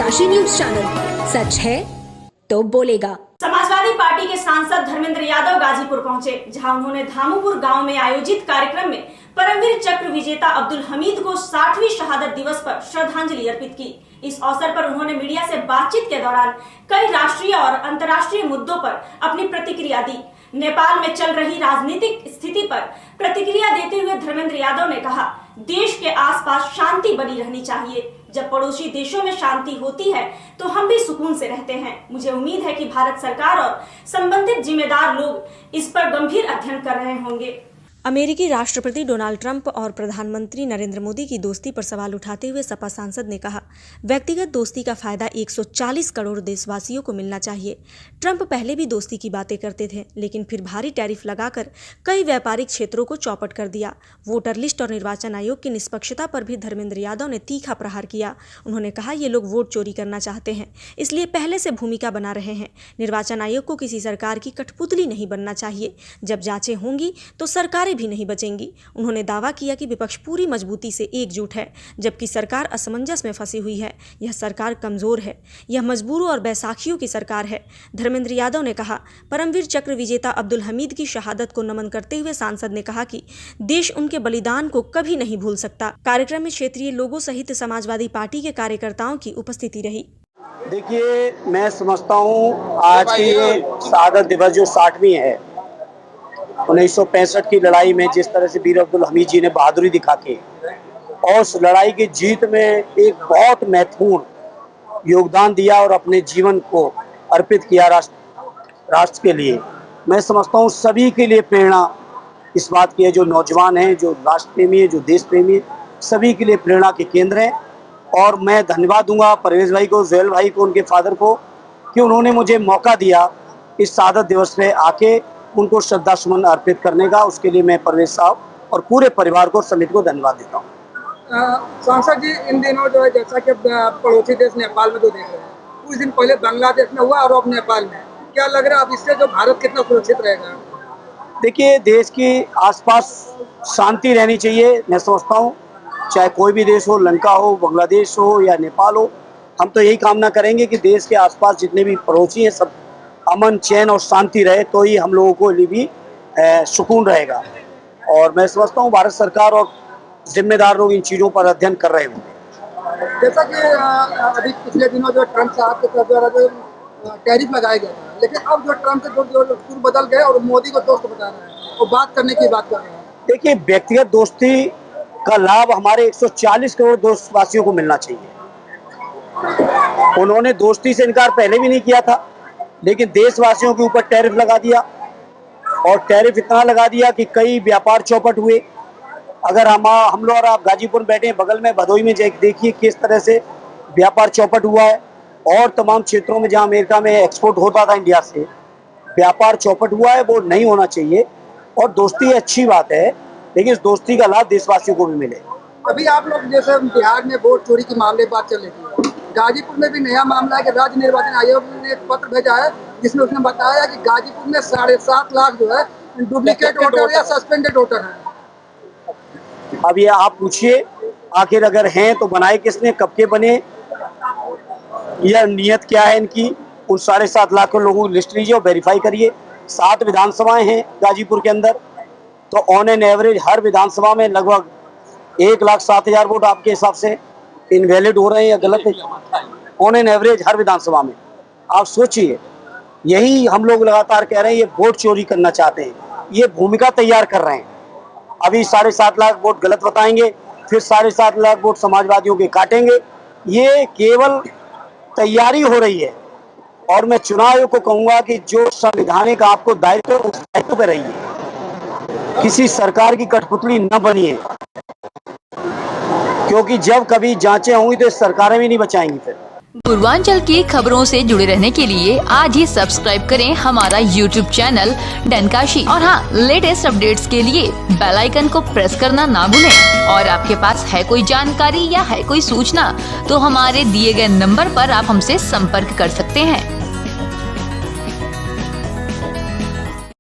Kashi news channel, सच है तो बोलेगा। समाजवादी पार्टी के सांसद धर्मेंद्र यादव गाजीपुर पहुंचे, जहां उन्होंने धामुपुर गांव में आयोजित कार्यक्रम में परमवीर चक्र विजेता अब्दुल हमीद को 60वीं शहादत दिवस पर श्रद्धांजलि अर्पित की। इस अवसर पर उन्होंने मीडिया से बातचीत के दौरान कई राष्ट्रीय और अंतर्राष्ट्रीय मुद्दों पर अपनी प्रतिक्रिया दी। नेपाल में चल रही राजनीतिक स्थिति पर प्रतिक्रिया देते हुए धर्मेंद्र यादव ने कहा, देश के आसपास शांति बनी रहनी चाहिए। जब पड़ोसी देशों में शांति होती है तो हम भी सुकून से रहते हैं। मुझे उम्मीद है कि भारत सरकार और संबंधित जिम्मेदार लोग इस पर गंभीर अध्ययन कर रहे होंगे। अमेरिकी राष्ट्रपति डोनाल्ड ट्रंप और प्रधानमंत्री नरेंद्र मोदी की दोस्ती पर सवाल उठाते हुए सपा सांसद ने कहा, व्यक्तिगत दोस्ती का फायदा 140 करोड़ देशवासियों को मिलना चाहिए। ट्रंप पहले भी दोस्ती की बातें करते थे, लेकिन फिर भारी टैरिफ लगाकर कई व्यापारिक क्षेत्रों को चौपट कर दिया। वोटर लिस्ट और निर्वाचन आयोग की निष्पक्षता पर भी धर्मेंद्र यादव ने तीखा प्रहार किया। उन्होंने कहा, ये लोग वोट चोरी करना चाहते हैं, इसलिए पहले से भूमिका बना रहे हैं। निर्वाचन आयोग को किसी सरकार की कठपुतली नहीं बनना चाहिए। जब जांचें होंगी तो सरकार भी नहीं बचेंगी। उन्होंने दावा किया कि विपक्ष पूरी मजबूती से एकजुट है, जबकि सरकार असमंजस में फंसी हुई है। यह सरकार कमजोर है, यह मजबूरों और बैसाखियों की सरकार है। धर्मेंद्र यादव ने कहा, परमवीर चक्र विजेता अब्दुल हमीद की शहादत को नमन करते हुए सांसद ने कहा कि देश उनके बलिदान को कभी नहीं भूल सकता। कार्यक्रम में क्षेत्रीय लोगों सहित समाजवादी पार्टी के कार्यकर्ताओं की उपस्थिति रही। देखिए, मैं समझता हूँ आज की ये शहादत दिवस जो 60वीं है, 1965 की लड़ाई में जिस तरह से वीर अब्दुल हमीद जी ने बहादुरी दिखा के और उस लड़ाई की जीत में एक बहुत महत्वपूर्ण योगदान दिया और अपने जीवन को अर्पित किया राष्ट्र के लिए। मैं समझता हूँ सभी के लिए प्रेरणा इस बात की है, जो नौजवान हैं, जो राष्ट्र प्रेमी है, जो देश प्रेमी है, सभी के लिए प्रेरणा के केंद्र हैं। और मैं धन्यवाद दूंगा परवेज भाई को, जोहेल भाई को, उनके फादर को, कि उन्होंने मुझे मौका दिया इस शहादत दिवस पे आके उनको श्रद्धा सुमन अर्पित करने का। उसके लिए मैं परवेज साहब और पूरे परिवार को, समिति को धन्यवाद देता हूँ। सांसद जी, इन दिनों जो है जैसा कि पड़ोसी देश नेपाल में जो देख रहे हैं, कुछ दिन पहले बांग्लादेश में हुआ और अब नेपाल में, क्या लग रहा है अब इससे जो भारत कितना सुरक्षित रहेगा? देखिए, देश के आसपास शांति रहनी चाहिए। मैं समझता हूँ चाहे कोई भी देश हो, लंका हो, बांग्लादेश हो या नेपाल हो, हम तो यही कामना करेंगे कि देश के आसपास जितने भी पड़ोसी हैं सब अमन, चैन और शांति रहे, तो ही हम लोगों को लिए भी सुकून रहेगा। और मैं समझता हूँ भारत सरकार और जिम्मेदार लोग इन चीज़ों पर अध्ययन कर रहे होंगे। जैसा कि अभी पिछले दिनों जो ट्रंप साहब के द्वारा जो टैरिफ लगाया गया था, लेकिन अब जो ट्रंप के जो सुर बदल गए और मोदी को दोस्त बता रहे हैं और बात करने की बात कर रहे हैं। देखिए, व्यक्तिगत दोस्ती का लाभ हमारे 140 करोड़ देशवासियों को मिलना चाहिए। उन्होंने दोस्ती से इनकार पहले भी नहीं किया था, लेकिन देशवासियों के ऊपर टैरिफ लगा दिया और टैरिफ इतना लगा दिया कि कई व्यापार चौपट हुए। अगर हम लोग और आप गाजीपुर में बैठे हैं, बगल में भदोई में देखिए किस तरह से व्यापार चौपट हुआ है। और तमाम क्षेत्रों में जहां अमेरिका में एक्सपोर्ट होता था इंडिया से, व्यापार चौपट हुआ है। वो नहीं होना चाहिए। और दोस्ती अच्छी बात है, लेकिन इस दोस्ती का लाभ देशवासियों को भी मिले। अभी आप लोग जैसे बिहार में वोट चोरी के मामले की बात चल रही थी, गाजीपुर में भी नया मामला है कि राज्य निर्वाचन आयोग ने एक पत्र भेजा है जिसमें उसने बताया कि गाजीपुर में 7.5 लाख जो है डुप्लीकेट वोटर या सस्पेंडेड वोटर हैं। अब ये आप पूछिए, आखिर अगर हैं तो बनाए किसने, कब के बने, यह नियत क्या है इनकी? उन 7.5 लाख लोगों की लिस्ट लीजिए और वेरीफाई करिए। 7 विधानसभाएं हैं गाजीपुर के अंदर, तो ऑन एन एवरेज हर विधानसभा में लगभग 1,07,000 वोट आपके हिसाब से इनवैलिड हो रहे हैं या गलत है? ऑन एन एवरेज हर विधानसभा में। आप सोचिए, यही हम लोग लगातार कह रहे हैं, ये वोट चोरी करना चाहते हैं, ये भूमिका तैयार कर रहे हैं। अभी 7.5 लाख वोट गलत बताएंगे, फिर 7.5 लाख वोट समाजवादियों के काटेंगे। ये केवल तैयारी हो रही है। और मैं चुनाव आयोग को कहूँगा कि जो संवैधानिक आपको दायित्व, उस दायित्व पर रहिए, किसी सरकार की कठपुतली न बनिए, क्योंकि जब कभी जांचें होंगी तो सरकारें भी नहीं बचाएंगी। फिर पूर्वांचल की खबरों से जुड़े रहने के लिए आज ही सब्सक्राइब करें हमारा YouTube चैनल डनकाशी। और हाँ, लेटेस्ट अपडेट्स के लिए बेल आइकन को प्रेस करना ना भूलें। और आपके पास है कोई जानकारी या है कोई सूचना, तो हमारे दिए गए नंबर पर आप हमसे संपर्क कर सकते हैं।